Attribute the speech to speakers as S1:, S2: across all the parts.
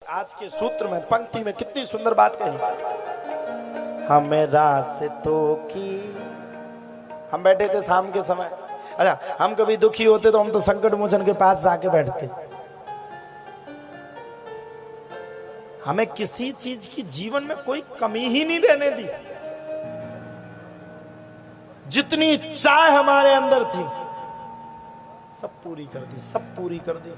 S1: आज के सूत्र में पंक्ति में कितनी सुंदर बात कही। हमें रास्तों की, हम बैठे थे शाम के समय, अच्छा हम कभी दुखी होते तो हम तो संकट मोचन के पास जाके बैठते। हमें किसी चीज की जीवन में कोई कमी ही नहीं रहने दी। जितनी चाह हमारे अंदर थी सब पूरी कर दी, सब पूरी कर दी।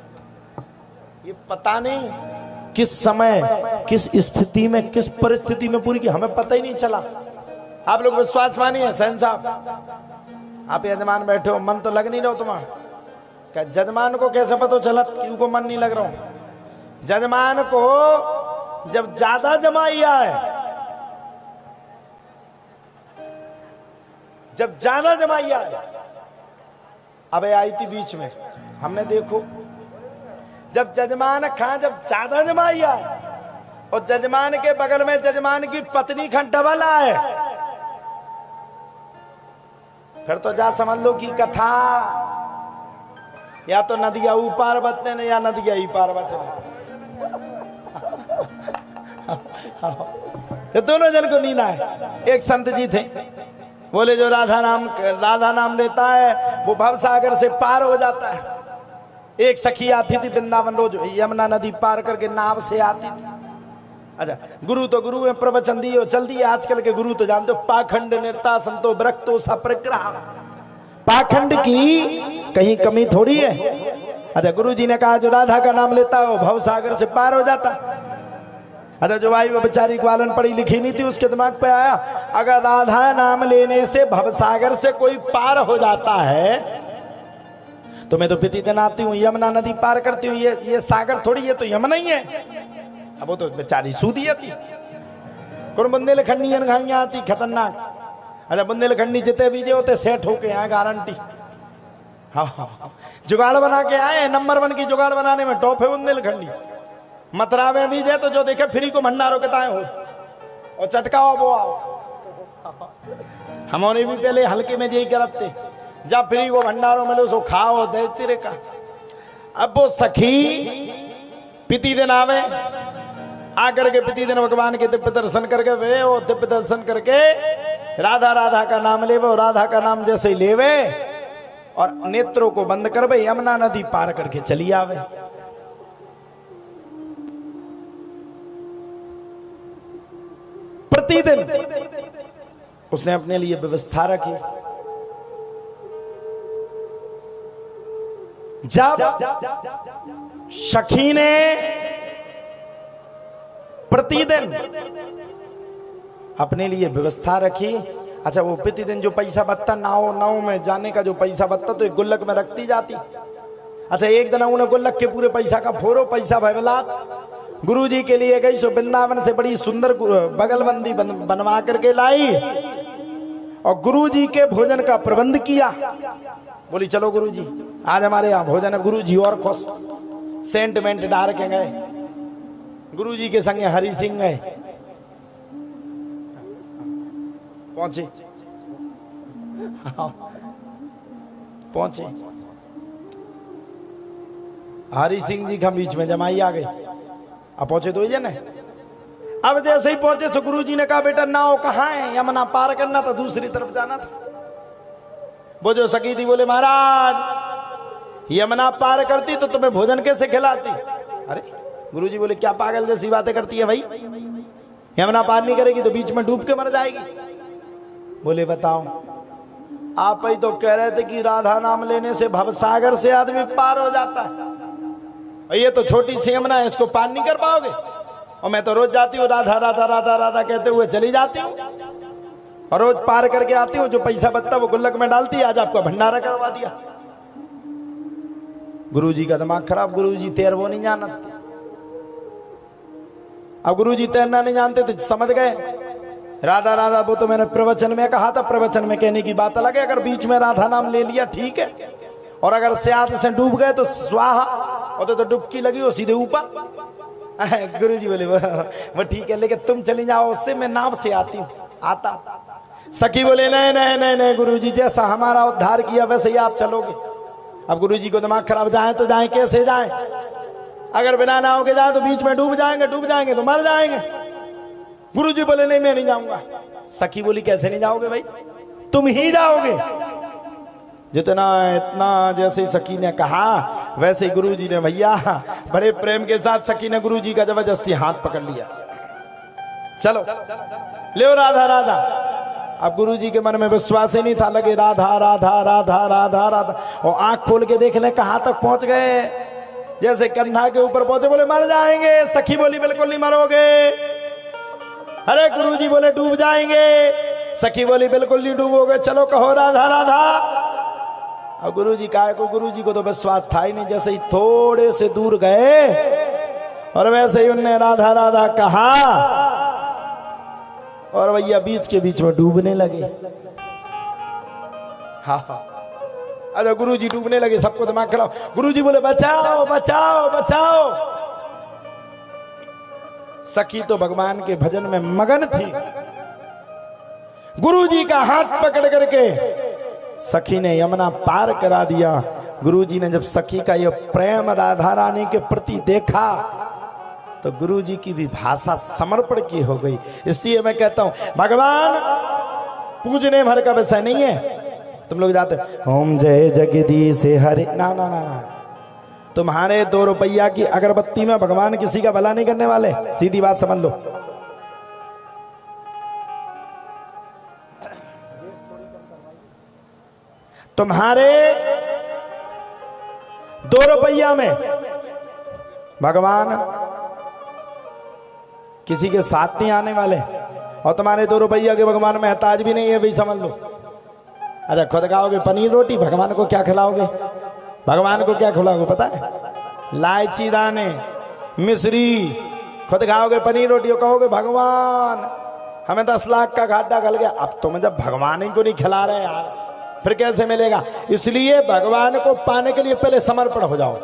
S1: ये पता नहीं किस समय, किस स्थिति में, किस परिस्थिति में पूरी की, हमें पता ही नहीं चला। आप लोग विश्वास मानिए सहन साहब, आप यजमान बैठे हो, मन तो लग नहीं रहा तुम्हारा। क्या जजमान को कैसे पता चला कि उनको मन नहीं लग रहा हूं? जजमान को जब ज्यादा जमाइया है, जब ज्यादा जमाइया है, अबे आई थी बीच में, हमने देखो जब जजमान खां जब ज्यादा जमाइया है और जजमान के बगल में जजमान की पत्नी खां डबल आए, फिर तो जा समझ लो कि कथा या तो नदिया ऊपर बचने ने या नदिया ही पार बचने। ये दोनों जन को नींद आए। एक संत जी थे, बोले जो राधा नाम लेता है वो भव सागर से पार हो जाता है। एक सखी आती थी वृंदावन, रोज यमुना नदी पार करके नाव से आती थी। अच्छा गुरु तो गुरु है, प्रवचन दिए चल दिए। आजकल के गुरु तो जानते हो, पाखंड निर्ता संतो विरक्तो सप्रग्रह। पाखंड की कहीं कमी थोड़ी है। अच्छा गुरु जी ने कहा जो राधा का नाम लेता है वो भव सागर से पार हो जाता। अच्छा जो भाई वो बेचारी ग्वालन पढ़ी लिखी नहीं थी, उसके दिमाग पे आया अगर राधा नाम लेने से भव सागर से कोई पार हो जाता है तो मैं तो प्रतिदिन आती हूँ, यमुना नदी पार करती हूँ, ये सागर थोड़ी, ये तो यमुना ही है। अब वो तो बेचारी सूदी थी। बुंदेलखंडी अनघाइयां आती खतरनाक। अच्छा बुंदेलखंडी जितने भी जो होते सेट होके आए गारंटी। हाँ जुगाड़ बना के आए, नंबर 1 की जुगाड़ बनाने में टॉप है बुंदेलखंडी। मथुरा में भी जाए तो जो देखे फ्री को भंडारों के ताए हो और चटकाओ वो आओ। हमारे भी पहले हल्के में यही करते, जब फ्री को भंडारों मिलो सो खाओ दे तेरे का। अब वो सखी पिती दिन आवे, आकर के पिती दिन भगवान के दिव्य दर्शन करके वे वो दिव्य दर्शन करके राधा राधा का नाम लेवे और राधा का नाम जैसे ही लेवे और नेत्रों को बंद करवे, यमुना नदी पार करके चली आवे। प्रतिदिन उसने अपने लिए व्यवस्था रखी। जब सखी ने प्रतिदिन अपने लिए व्यवस्था रखी। अच्छा वो प्रतिदिन जो पैसा बचता नाव में जाने का जो पैसा बचता तो एक गुल्लक में रखती जाती। अच्छा एक दिन उन्हें गुल्लक के पूरे पैसा का फोरो पैसा भैवलात गुरु जी के लिए गई, सो वृंदावन से बड़ी सुंदर बगलबंदी बनवा करके लाई और गुरु जी के भोजन का प्रबंध किया। बोली चलो गुरु जी आज हमारे यहाँ भोजन है। गुरु जी और खुश, सेंट वेंट डाल के गए। गुरु जी के संगे हरि सिंह गए, पहुंचे हरि सिंह जी का बीच में जमाई आ गई। अब पहुंचे दो जन। अब जैसे ही पहुंचे सो गुरु जी ने कहा बेटा नाव कहाँ है, यमुना पार करना था, दूसरी तरफ जाना था। वो जो सखी थी बोले महाराज यमुना पार करती तो तुम्हें भोजन कैसे खिलाती। अरे गुरु जी बोले क्या पागल जैसी बातें करती है भाई, यमुना पार नहीं करेगी तो बीच में डूब के मर जाएगी। बोले बताओ आप ही तो कह रहे थे कि राधा नाम लेने से भवसागर से आदमी पार हो जाता है, ये तो छोटी सी यमुना है, इसको पार नहीं कर पाओगे। और मैं तो रोज जाती हूँ राधा राधा राधा राधा कहते हुए चली जाती हूँ और रोज पार करके आती हूँ, जो पैसा बचता वो गुल्लक में डालती है, आज आपका भंडारा करवा दिया। गुरुजी का दिमाग खराब, गुरुजी तैर वो नहीं जानते। अब गुरुजी तैरना नहीं जानते तो समझ गए राधा राधा वो तो मैंने प्रवचन में कहा था, प्रवचन में कहने की बात अलग है। अगर बीच में राधा नाम ले लिया ठीक है, और अगर से डूब गए तो स्वाहा, और तो डुबकी लगी वो सीधे ऊपर। गुरुजी बोले वो ठीक है लेकिन तुम चली जाओ उससे, मैं नाव से आती हूँ आता। सखी बोले नहीं नहीं नहीं नहीं गुरुजी जैसा हमारा उद्धार किया वैसे ही आप चलोगे। अब गुरुजी को दिमाग खराब, जाए तो जाए कैसे जाए। अगर बिना नाव के जाए तो बीच में डूब जाएंगे तो मर जाएंगे। गुरुजी बोले नहीं मैं नहीं जाऊंगा। सखी बोली कैसे नहीं जाओगे भाई, तुम ही जाओगे। जितना इतना जैसे सखी ने कहा वैसे ही गुरुजी ने भैया बड़े प्रेम के साथ सखी ने गुरुजी का जबरदस्ती हाथ पकड़ लिया। चलो ले राधा राधा। अब गुरुजी के मन में विश्वास ही नहीं था, लगे राधा राधा राधा राधा राधा, और आंख खोल के देख ले कहां तक पहुंच गए। जैसे कंधा के ऊपर पहुंचे बोले मर जाएंगे। सखी बोली बिल्कुल नहीं मरोगे। अरे गुरुजी बोले डूब जाएंगे। सखी बोली बिल्कुल नहीं डूबोगे, चलो कहो राधा राधा। और गुरुजी का गुरुजी को तो विश्वास था ही नहीं। जैसे ही थोड़े से दूर गए और वैसे ही उनने राधा राधा कहा और भैया बीच के बीच में डूबने लगे। हाँ हाँ, अच्छा गुरुजी डूबने लगे, सबको दिमाग खराब। गुरुजी बोले बचाओ बचाओ बचाओ। सखी तो भगवान के भजन में मगन थी। गुरुजी का हाथ पकड़ करके सखी ने यमुना पार करा दिया। गुरुजी ने जब सखी का यह प्रेम राधा रानी के प्रति देखा तो गुरुजी की भी भाषा समर्पण की हो गई। इसलिए मैं कहता हूं भगवान पूजने भर का विषय नहीं है। तुम लोग जाते ओम जय जगदीश हरे, ना ना ना ना, तुम्हारे 2 रुपया की अगरबत्ती में भगवान किसी का भला नहीं करने वाले, सीधी बात समझ लो। तुम्हारे 2 रुपया में भगवान किसी के साथ नहीं आने वाले, और तुम्हारे 2 रुपया के भगवान में एहताज भी नहीं है, भाई समझ लो। अच्छा खुद खाओगे पनीर रोटी, भगवान को क्या खिलाओगे? भगवान को क्या खिलाओगे पता है? लाइची दाने, मिश्री। खुद खाओगे पनीर रोटी और कहोगे भगवान हमें 10 लाख का घाटा गल गया। अब तुम जब भगवान ही को नहीं खिला रहे यार, फिर कैसे मिलेगा? इसलिए भगवान को पाने के लिए पहले समर्पण हो जाओ।